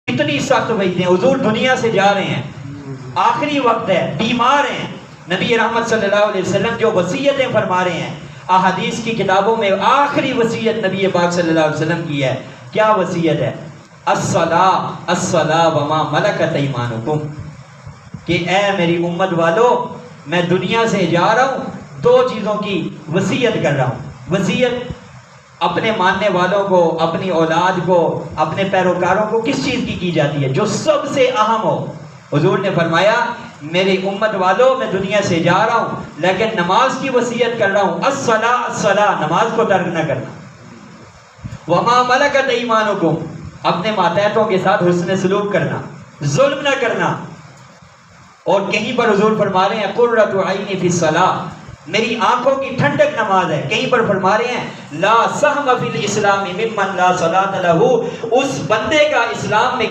اتنی سخت وعیدیں. حضور دنیا سے جا رہے ہیں, آخری وقت ہے, بیمار ہیں. نبی رحمت صلی اللہ علیہ وسلم جو وصیتیں فرما رہے ہیں احادیث کی کتابوں میں, آخری وصیت نبی پاک صلی اللہ علیہ وسلم کی ہے. کیا وصیت ہے؟ الصلاۃ الصلاۃ وما ملکت ایمانکم, کہ اے میری امت والو, میں دنیا سے جا رہا ہوں, دو چیزوں کی وصیت کر رہا ہوں. وصیت اپنے ماننے والوں کو, اپنی اولاد کو, اپنے پیروکاروں کو کس چیز کی جاتی ہے؟ جو سب سے اہم ہو. حضور نے فرمایا میری امت والو, میں دنیا سے جا رہا ہوں لیکن نماز کی وصیت کر رہا ہوں. الصلاۃ الصلاۃ, نماز کو ترک نہ کرنا. وما ملکت ایمانکم, اپنے ماتحتوں کے ساتھ حسن سلوک کرنا, ظلم نہ کرنا. اور کہیں پر حضور فرما رہے ہیں قرۃ عینی فی الصلاۃ, میری آنکھوں کی ٹھنڈک نماز ہے. کہیں پر فرما رہے ہیں لا سہم فی الاسلام ممن لا صلاۃ لہ, اس بندے کا اسلام میں